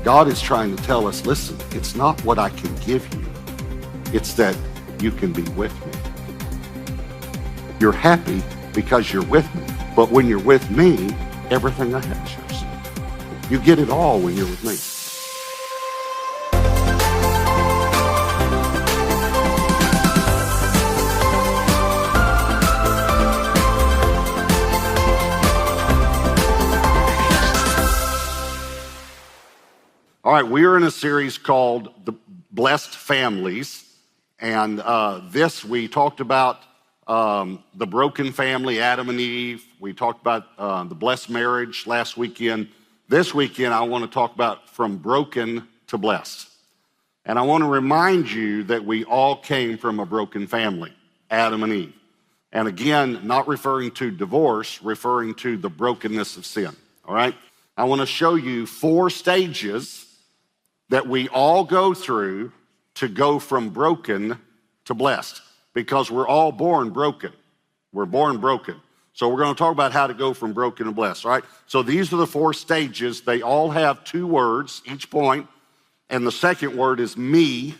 God is trying to tell us, listen, it's not what I can give you. It's that you can be with me. You're happy because you're with me. But when you're with me, everything I have is yours. You get it all when you're with me. All right, we are in a series called The Blessed Families. And this, we talked about the broken family, Adam and Eve. We talked about the blessed marriage last weekend. This weekend, I want to talk about from broken to blessed. And I want to remind you that we all came from a broken family, Adam and Eve. And again, not referring to divorce, referring to the brokenness of sin, all right? I want to show you 4 stages that we all go through to go from broken to blessed, because we're all born broken. We're born broken. So we're going to talk about how to go from broken to blessed, all right? So these are the 4 stages. They all have 2 words, each point, and the second word is me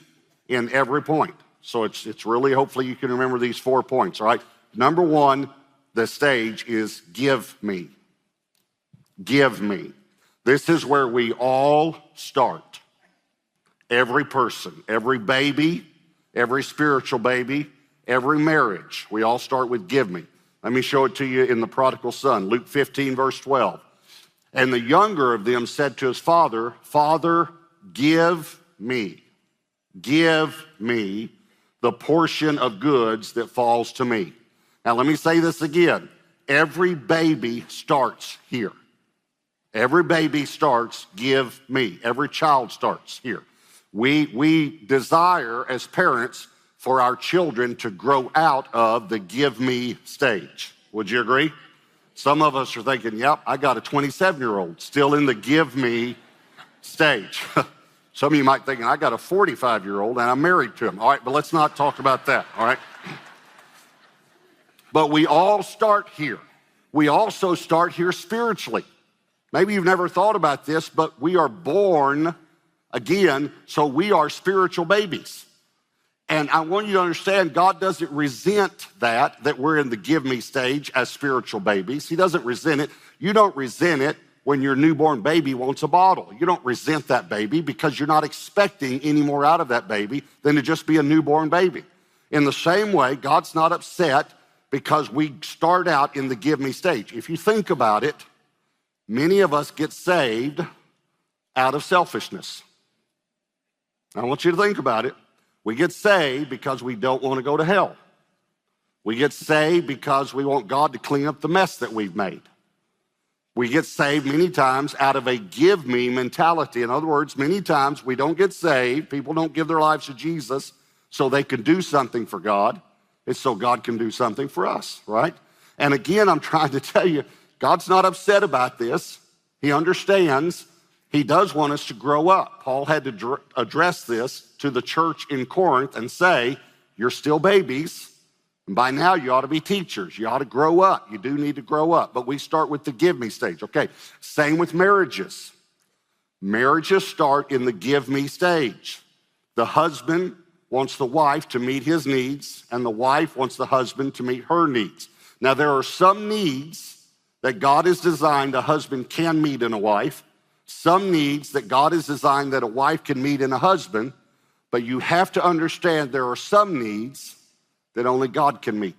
in every point. So it's really, hopefully you can remember these 4 points, all right? Number 1, the stage is give me. Give me. This is where we all start. Every person, every baby, every spiritual baby, every marriage, we all start with give me. Let me show it to you in the prodigal son, Luke 15, verse 12. And the younger of them said to his father, Father, give me the portion of goods that falls to me. Now let me say this again. Every baby starts here. Every baby starts, give me. Every child starts here. We desire as parents for our children to grow out of the give me stage. Would you agree? Some of us are thinking, yep, I got a 27-year-old still in the give me stage. Some of you might think, I got a 45-year-old and I'm married to him. All right, but let's not talk about that, all right? But we all start here. We also start here spiritually. Maybe you've never thought about this, but we are born again, so we are spiritual babies. And I want you to understand, God doesn't resent that we're in the give me stage as spiritual babies. He doesn't resent it. You don't resent it when your newborn baby wants a bottle. You don't resent that baby because you're not expecting any more out of that baby than to just be a newborn baby. In the same way, God's not upset because we start out in the give me stage. If you think about it, many of us get saved out of selfishness. I want you to think about it. We get saved because we don't want to go to hell. We get saved because we want God to clean up the mess that we've made. We get saved many times out of a give me mentality. In other words, many times we don't get saved. People don't give their lives to Jesus so they can do something for God. It's so God can do something for us, right? And again, I'm trying to tell you, God's not upset about this. He understands. He does want us to grow up. Paul had to address this to the church in Corinth and say, you're still babies, and by now you ought to be teachers. You ought to grow up. You do need to grow up. But we start with the give me stage. Okay, same with marriages. Marriages start in the give me stage. The husband wants the wife to meet his needs, and the wife wants the husband to meet her needs. Now, there are some needs that God has designed a husband can meet in a wife, some needs that God has designed that a wife can meet in a husband, but you have to understand there are some needs that only God can meet.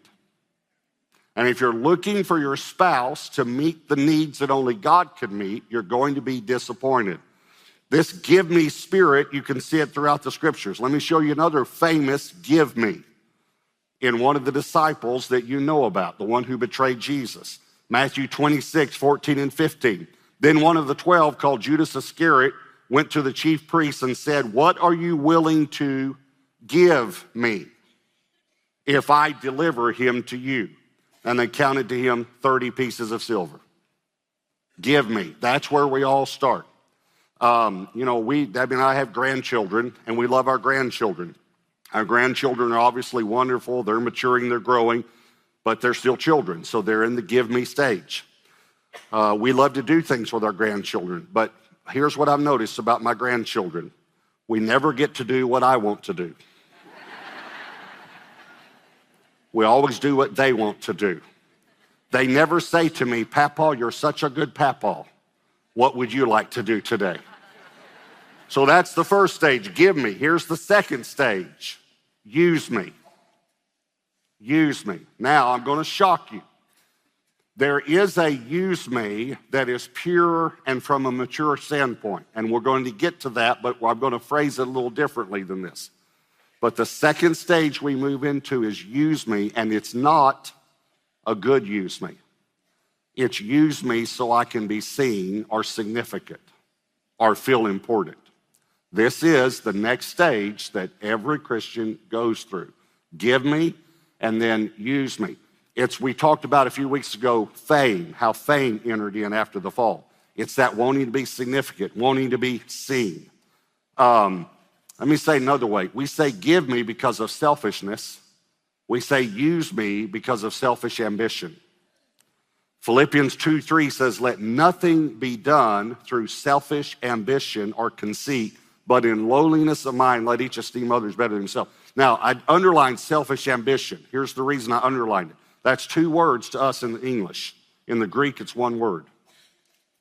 And if you're looking for your spouse to meet the needs that only God can meet, you're going to be disappointed. This give me spirit, you can see it throughout the scriptures. Let me show you another famous give me in one of the disciples that you know about, the one who betrayed Jesus. Matthew 26, 14 and 15. Then one of the 12, called Judas Iscariot, went to the chief priests and said, what are you willing to give me if I deliver him to you? And they counted to him 30 pieces of silver. Give me. That's where we all start. I have grandchildren, and we love our grandchildren. Our grandchildren are obviously wonderful. They're maturing, they're growing, but they're still children, so they're in the give me stage. We love to do things with our grandchildren, but here's what I've noticed about my grandchildren. We never get to do what I want to do. We always do what they want to do. They never say to me, Papa, you're such a good papa. What would you like to do today? So that's the first stage, give me. Here's the second stage, use me. Use me. Now, I'm going to shock you. There is a use me that is pure and from a mature standpoint, and we're going to get to that, but I'm going to phrase it a little differently than this. But the second stage we move into is use me, and it's not a good use me. It's use me so I can be seen or significant or feel important. This is the next stage that every Christian goes through. Give me and then use me. We talked about a few weeks ago, fame, how fame entered in after the fall. It's that wanting to be significant, wanting to be seen. Let me say another way. We say give me because of selfishness. We say use me because of selfish ambition. Philippians 2:3 says, let nothing be done through selfish ambition or conceit, but in lowliness of mind, let each esteem others better than himself. Now, I underlined selfish ambition. Here's the reason I underlined it. That's two words to us in English. In the Greek, it's one word.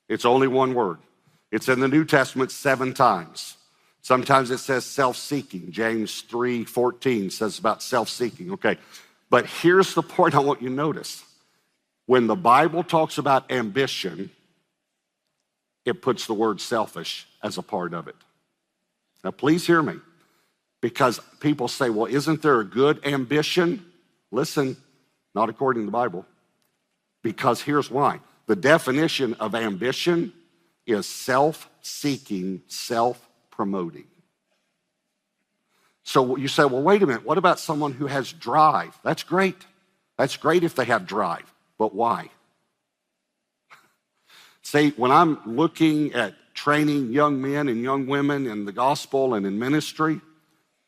It's only one word. It's in the New Testament 7 times. Sometimes it says self-seeking. James 3:14 says about self-seeking. Okay, but here's the point I want you to notice. When the Bible talks about ambition, it puts the word selfish as a part of it. Now, please hear me, because people say, well, isn't there a good ambition? Listen, not according to the Bible, because here's why. The definition of ambition is self-seeking, self-promoting. So you say, well, wait a minute, what about someone who has drive? That's great. That's great if they have drive, but why? See, when I'm looking at training young men and young women in the gospel and in ministry,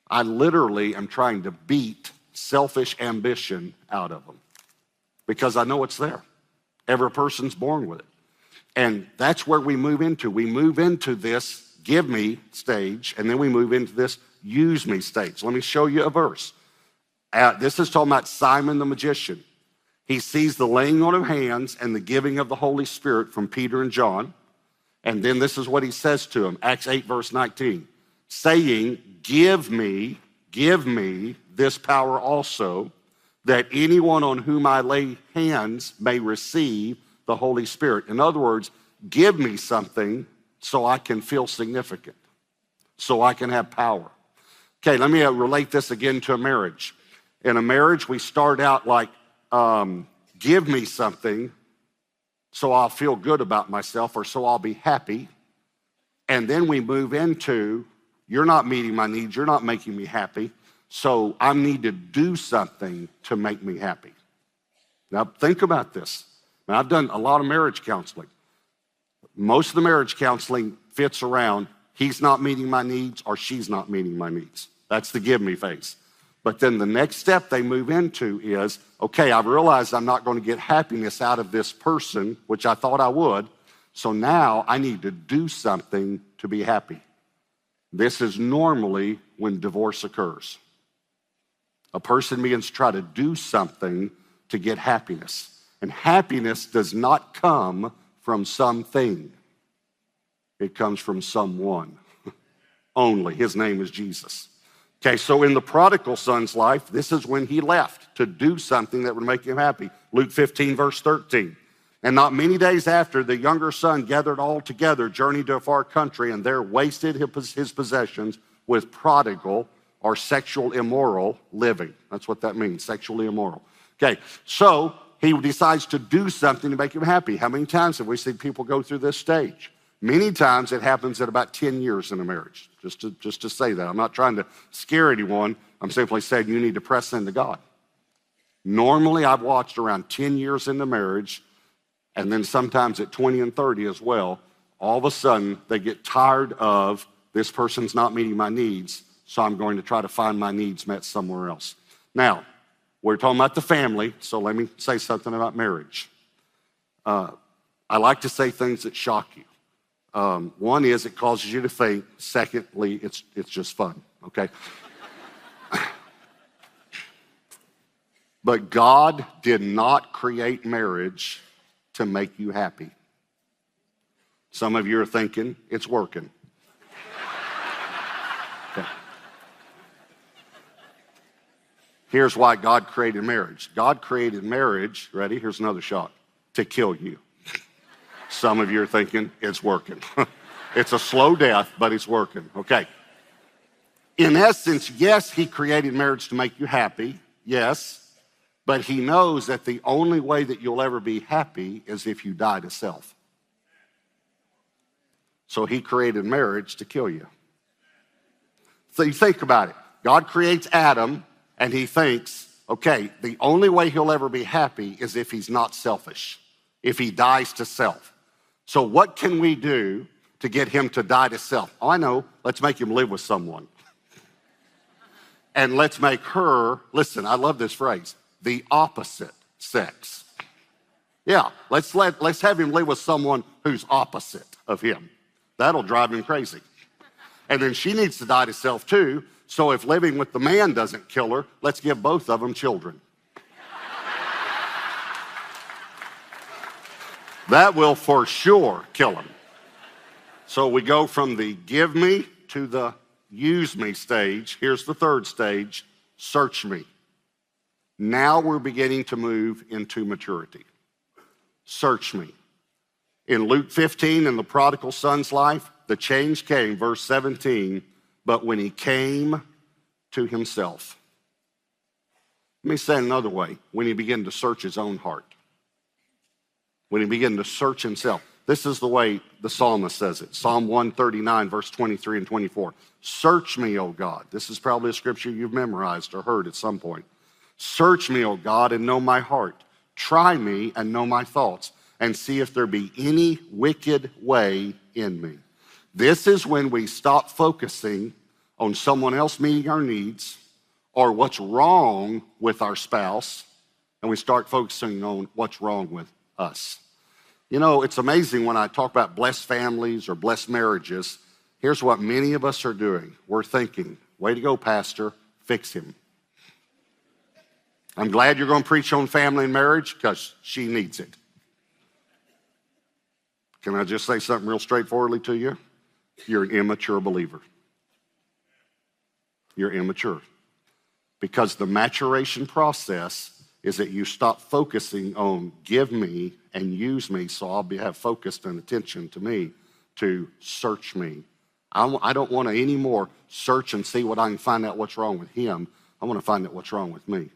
I literally am trying to beat selfish ambition out of them because I know it's there. Every person's born with it. And that's where we move into. We move into this give me stage, and then we move into this use me stage. Let me show you a verse. This is talking about Simon the magician. He sees the laying on of hands and the giving of the Holy Spirit from Peter and John. And then this is what he says to him, Acts 8, verse 19, saying, give me this power also, that anyone on whom I lay hands may receive the Holy Spirit. In other words, give me something so I can feel significant, so I can have power. Okay, let me relate this again to a marriage. In a marriage, we start out like, give me something so I'll feel good about myself or so I'll be happy. And then we move into, you're not meeting my needs, you're not making me happy, so I need to do something to make me happy. Now think about this. Now, I've done a lot of marriage counseling. Most of the marriage counseling fits around, he's not meeting my needs or she's not meeting my needs. That's the give me phase. But then the next step they move into is, okay, I've realized I'm not going to get happiness out of this person, which I thought I would, so now I need to do something to be happy. This is normally when divorce occurs. A person begins to try to do something to get happiness. And happiness does not come from something. It comes from someone only. His name is Jesus. Okay, so in the prodigal son's life, this is when he left to do something that would make him happy. Luke 15, verse 13. And not many days after, the younger son gathered all together, journeyed to a far country, and there wasted his possessions with prodigal or sexual immoral living. That's what that means, sexually immoral. Okay, so he decides to do something to make him happy. How many times have we seen people go through this stage? Many times it happens at about 10 years in a marriage, just to say that. I'm not trying to scare anyone. I'm simply saying you need to press into God. Normally, I've watched around 10 years into marriage, and then sometimes at 20 and 30 as well, all of a sudden they get tired of this person's not meeting my needs, so I'm going to try to find my needs met somewhere else. Now, we're talking about the family, so let me say something about marriage. I like to say things that shock you. One is it causes you to think. Secondly, it's just fun, okay? But God did not create marriage to make you happy. Some of you are thinking it's working. Okay. Here's why God created marriage. God created marriage, ready? Here's another shot, to kill you. Some of you are thinking it's working. It's a slow death, but it's working. Okay. In essence, yes, he created marriage to make you happy. Yes. But he knows that the only way that you'll ever be happy is if you die to self. So he created marriage to kill you. So you think about it. God creates Adam, and he thinks, okay, the only way he'll ever be happy is if he's not selfish, if he dies to self. So what can we do to get him to die to self? Oh, I know. Let's make him live with someone. And let's make her, listen, I love this phrase, the opposite sex. Yeah, let's have him live with someone who's opposite of him. That'll drive him crazy. And then she needs to die to self too, so if living with the man doesn't kill her, let's give both of them children. That will for sure kill him. So we go from the give me to the use me stage. Here's the third stage, search me. Now we're beginning to move into maturity. Search me. In Luke 15, in the prodigal son's life, the change came, verse 17, but when he came to himself. Let me say it another way, when he began to search his own heart. When he began to search himself. This is the way the psalmist says it. Psalm 139, verse 23 and 24. Search me, O God. This is probably a scripture you've memorized or heard at some point. Search me, O God, and know my heart. Try me and know my thoughts, and see if there be any wicked way in me. This is when we stop focusing on someone else meeting our needs or what's wrong with our spouse, and we start focusing on what's wrong with us. You know, it's amazing when I talk about blessed families or blessed marriages, here's what many of us are doing. We're thinking, way to go, Pastor, fix him. I'm glad you're going to preach on family and marriage because she needs it. Can I just say something real straightforwardly to you? You're an immature believer. You're immature. Because the maturation process is that you stop focusing on give me and use me so I'll have focused and attention to me, to search me. I don't want to anymore search and see what I can find out what's wrong with him. I want to find out what's wrong with me.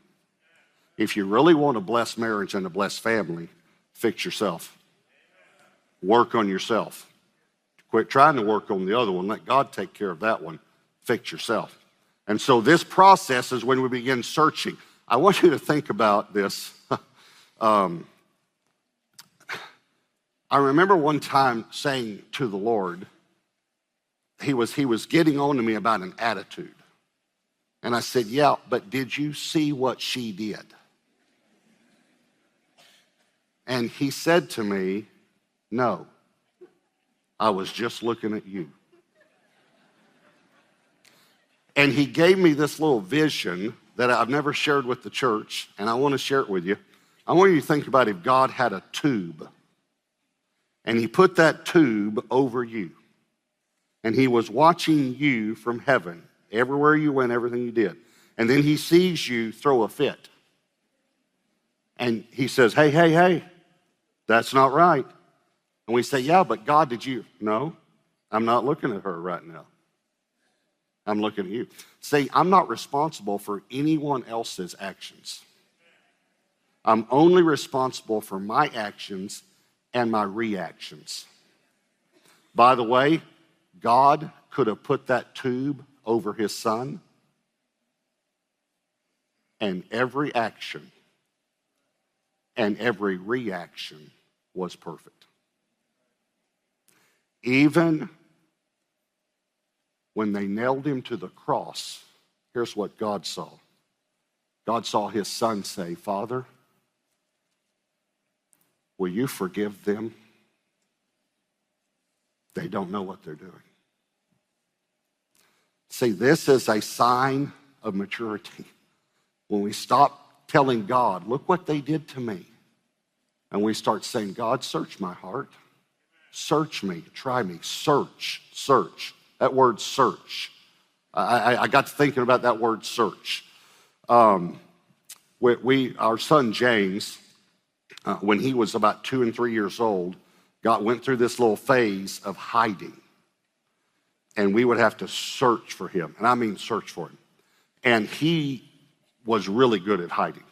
If you really want a blessed marriage and a blessed family, fix yourself. Work on yourself. Quit trying to work on the other one. Let God take care of that one. Fix yourself. And so this process is when we begin searching. I want you to think about this. I remember one time saying to the Lord, he was getting on to me about an attitude. And I said, yeah, but did you see what she did? And he said to me, no, I was just looking at you. And he gave me this little vision that I've never shared with the church, and I want to share it with you. I want you to think about if God had a tube, and he put that tube over you, and he was watching you from heaven, everywhere you went, everything you did. And then he sees you throw a fit. And he says, hey, that's not right. And we say, yeah, but God, did you? No, I'm not looking at her right now. I'm looking at you. See, I'm not responsible for anyone else's actions. I'm only responsible for my actions and my reactions. By the way, God could have put that tube over his son, and every action and every reaction was perfect. Even when they nailed him to the cross, here's what God saw. God saw his son say, Father, will you forgive them? They don't know what they're doing. See, this is a sign of maturity. When we stop telling God, look what they did to me, and we start saying, God, search my heart. Search me, try me, search. That word search. I got to thinking about that word search. Our son James, when he was about 2 and 3 years old, went through this little phase of hiding. And we would have to search for him. And I mean search for him. And he was really good at hiding.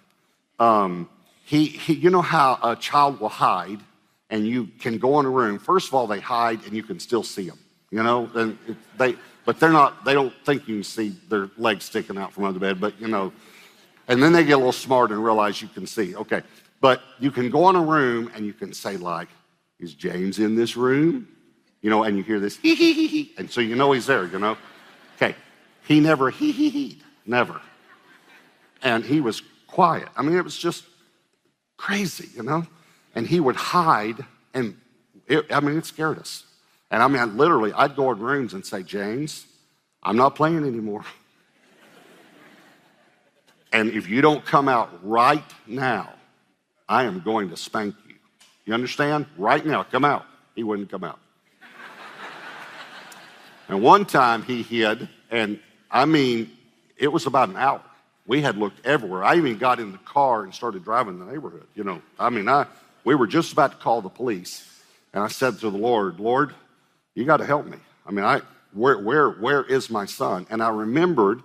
You know how a child will hide and you can go in a room. First of all, they hide and you can still see them. You know, and they don't think you can see their legs sticking out from under the bed, but you know. And then they get a little smart and realize you can see. Okay, but you can go in a room and you can say like, is James in this room? You know, and you hear this hee hee hee hee, and so you know he's there, you know. Okay, he never hee hee hee, never. And he was quiet. I mean, it was just crazy, you know. And he would hide, and it scared us. And I mean, I'd go in rooms and say, James, I'm not playing anymore. And if you don't come out right now, I am going to spank you. You understand? Right now, come out. He wouldn't come out. And one time he hid, and I mean, it was about an hour. We had looked everywhere. I even got in the car and started driving the neighborhood. You know, I mean, we were just about to call the police. And I said to the Lord, you got to help me. I mean, where is my son? And I remembered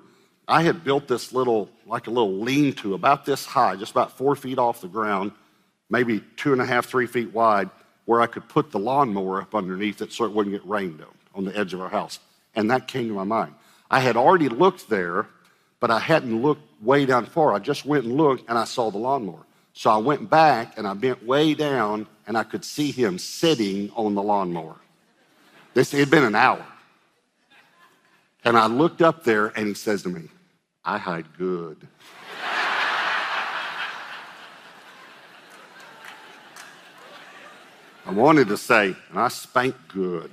I had built this like a little lean-to about this high, just about 4 feet off the ground, maybe 2.5, 3 feet wide, where I could put the lawnmower up underneath it so it wouldn't get rained on the edge of our house. And that came to my mind. I had already looked there, but I hadn't looked way down far. I just went and looked, and I saw the lawnmower. So I went back, and I bent way down, and I could see him sitting on the lawnmower. It had been an hour. And I looked up there, and he says to me, I hide good. I wanted to say, and I spank good.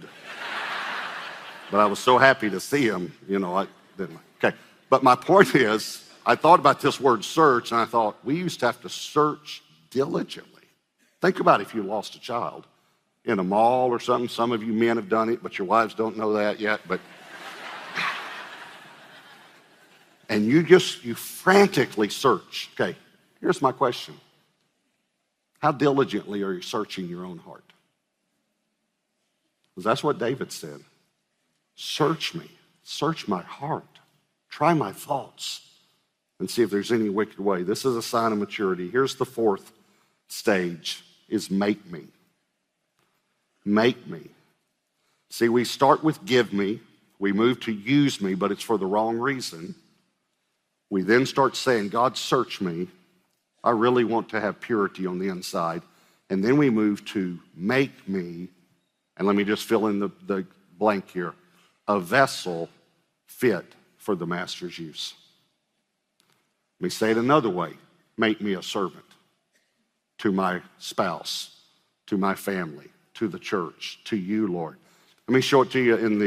But I was so happy to see him, you know, I didn't. Okay, but my point is, I thought about this word search, and I thought, we used to have to search diligently. Think about if you lost a child in a mall or something. Some of you men have done it, but your wives don't know that yet. But and you frantically search. Okay, here's my question. How diligently are you searching your own heart? Because that's what David said. Search me, search my heart, try my thoughts, and see if there's any wicked way. This is a sign of maturity. Here's the fourth stage, is make me. Make me. See, we start with give me. We move to use me, but it's for the wrong reason. We then start saying, God, search me. I really want to have purity on the inside. And then we move to make me, and let me just fill in the blank here, a vessel fit for the master's use. Let me say it another way. Make me a servant to my spouse, to my family, to the church, to you, Lord. Let me show it to you in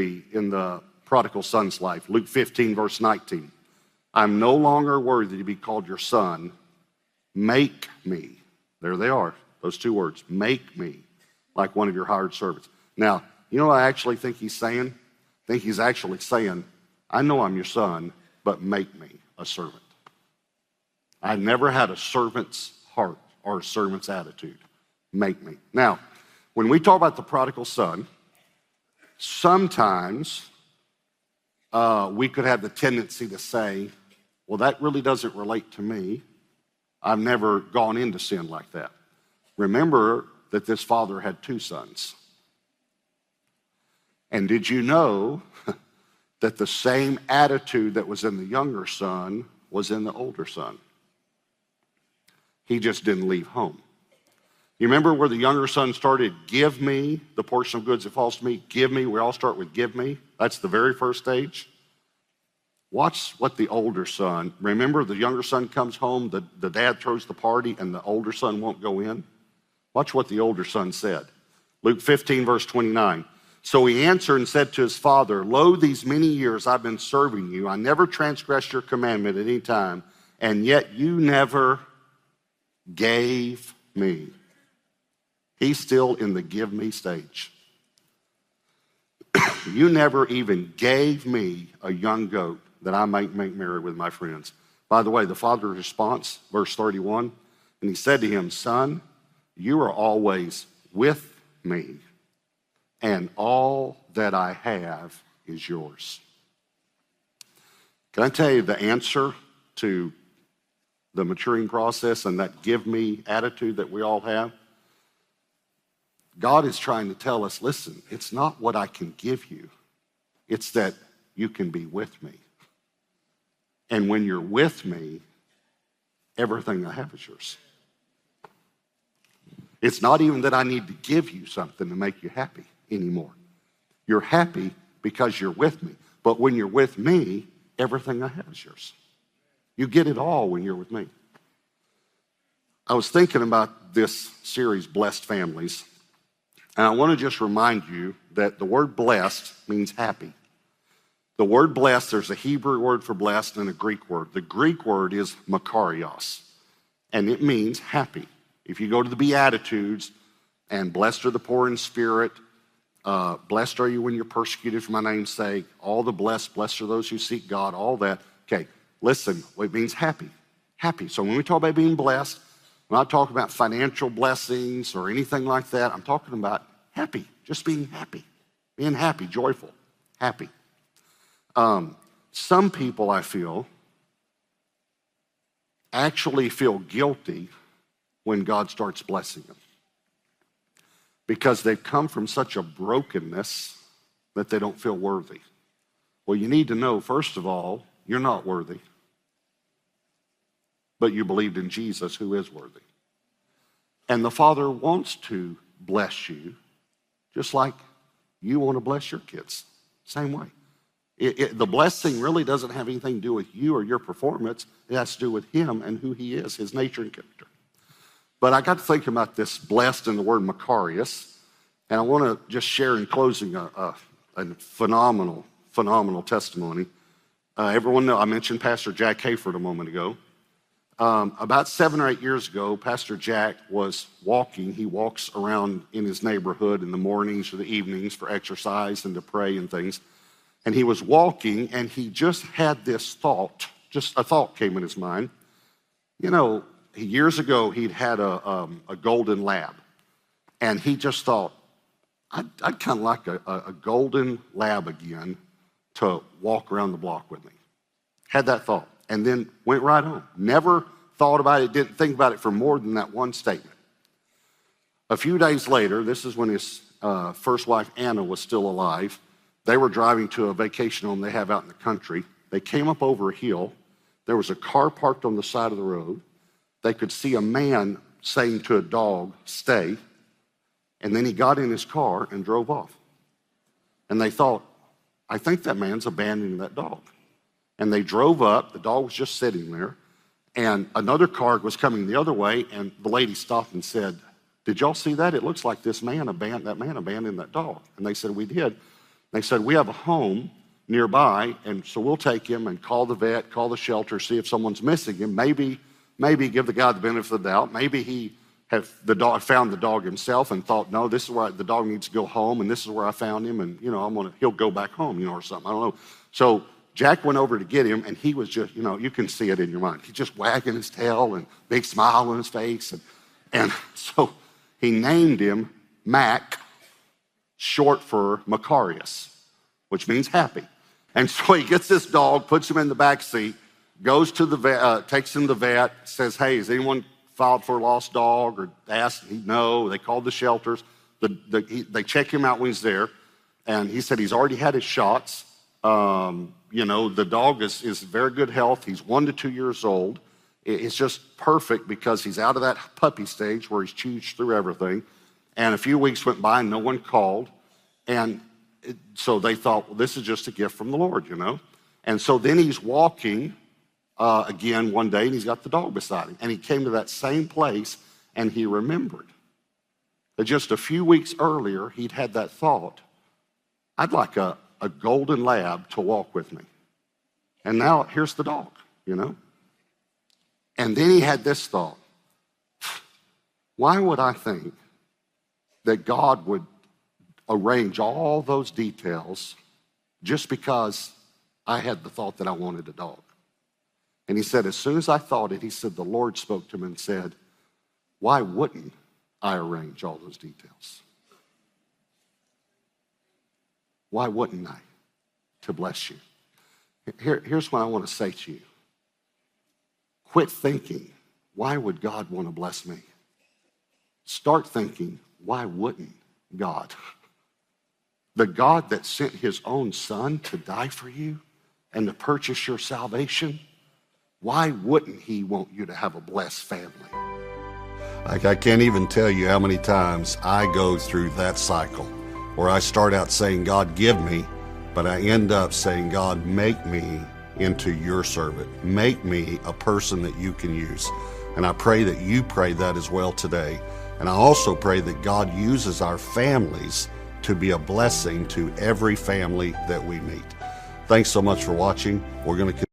the prodigal son's life. Luke 15, verse 19. I'm no longer worthy to be called your son. Make me. There they are, those two words. Make me like one of your hired servants. Now, you know what I actually think he's saying? I think he's actually saying, I know I'm your son, but make me a servant. I never had a servant's heart or a servant's attitude. Make me. Now, when we talk about the prodigal son, sometimes we could have the tendency to say, well, that really doesn't relate to me. I've never gone into sin like that. Remember that this father had two sons. And did you know that the same attitude that was in the younger son was in the older son? He just didn't leave home. You remember where the younger son started, give me the portion of goods that falls to me, give me. We all start with give me. That's the very first stage. Watch what the older son, remember the younger son comes home, the dad throws the party, and the older son won't go in. Watch what the older son said. Luke 15, verse 29. So he answered and said to his father, lo, these many years I've been serving you. I never transgressed your commandment at any time, and yet you never gave me. He's still in the give me stage. You never even gave me a young goat that I might make merry with my friends. By the way, the father's response, verse 31, and he said to him, son, you are always with me, and all that I have is yours. Can I tell you the answer to the maturing process and that give me attitude that we all have? God is trying to tell us, listen, it's not what I can give you. It's that you can be with me. And when you're with me, everything I have is yours. It's not even that I need to give you something to make you happy anymore. You're happy because you're with me. But when you're with me, everything I have is yours. You get it all when you're with me. I was thinking about this series, Blessed Families, and I want to just remind you that the word blessed means happy. The word blessed, there's a Hebrew word for blessed and a Greek word. The Greek word is makarios, and it means happy. If you go to the Beatitudes, and blessed are the poor in spirit, blessed are you when you're persecuted for my name's sake, all the blessed are those who seek God, all that. Okay, listen, it means happy, happy. So when we talk about being blessed, I'm not talking about financial blessings or anything like that. I'm talking about happy, just being happy, joyful, happy. Some people, I feel, actually feel guilty when God starts blessing them because they've come from such a brokenness that they don't feel worthy. Well, you need to know, first of all, you're not worthy, but you believed in Jesus, who is worthy. And the Father wants to bless you just like you want to bless your kids, same way. The blessing really doesn't have anything to do with you or your performance. It has to do with him and who he is, his nature and character. But I got to think about this blessed and the word makarios, and I want to just share in closing a phenomenal testimony. Everyone know I mentioned Pastor Jack Hayford a moment ago. About 7 or 8 years ago, Pastor Jack was walking. He walks around in his neighborhood in the mornings or the evenings for exercise and to pray and things. And he was walking, and he just had this thought, just a thought came in his mind. You know, years ago, he'd had a golden lab, and he just thought, I'd kind of like a golden lab again to walk around the block with me. Had that thought, and then went right on. Never thought about it, didn't think about it for more than that one statement. A few days later, this is when his first wife, Anna, was still alive. They were driving to a vacation home they have out in the country. They came up over a hill. There was a car parked on the side of the road. They could see a man saying to a dog, stay. And then he got in his car and drove off. And they thought, I think that man's abandoning that dog. And they drove up. The dog was just sitting there. And another car was coming the other way. And the lady stopped and said, did y'all see that? It looks like that man abandoned that dog. And they said, we did. They said, we have a home nearby, and so we'll take him and call the vet, call the shelter, see if someone's missing him. Maybe give the guy the benefit of the doubt. Maybe he found the dog himself and thought, no, this is where the dog needs to go home, and this is where I found him, and he'll go back home, or something. I don't know. So Jack went over to get him, and he was just, you can see it in your mind. He's just wagging his tail and big smile on his face, and so he named him Mac, short for makarios, which means happy. And so he gets this dog, puts him in the back seat, goes to the vet, takes him to the vet, says, hey, has anyone filed for a lost dog? Or asked, no. They called the shelters. They check him out when he's there. And he said he's already had his shots. The dog is very good health. He's 1 to 2 years old. It's just perfect because he's out of that puppy stage where he's chewed through everything. And a few weeks went by and no one called. And so they thought, well, this is just a gift from the Lord, And so then he's walking again one day, and he's got the dog beside him. And he came to that same place, and he remembered that just a few weeks earlier, he'd had that thought I'd like a golden lab to walk with me. And now here's the dog, you know? And then he had this thought. Why would I think that God would arrange all those details just because I had the thought that I wanted a dog? And he said, as soon as I thought it, he said, the Lord spoke to him and said, why wouldn't I arrange all those details? Why wouldn't I? To bless you. Here's what I want to say to you. Quit thinking, why would God want to bless me? Start thinking, why wouldn't God? The God that sent his own son to die for you and to purchase your salvation, why wouldn't he want you to have a blessed family? Like, I can't even tell you how many times I go through that cycle where I start out saying, God, give me, but I end up saying, God, make me into your servant. Make me a person that you can use. And I pray that you pray that as well today. And I also pray that God uses our families to be a blessing to every family that we meet. Thanks so much for watching. We're going to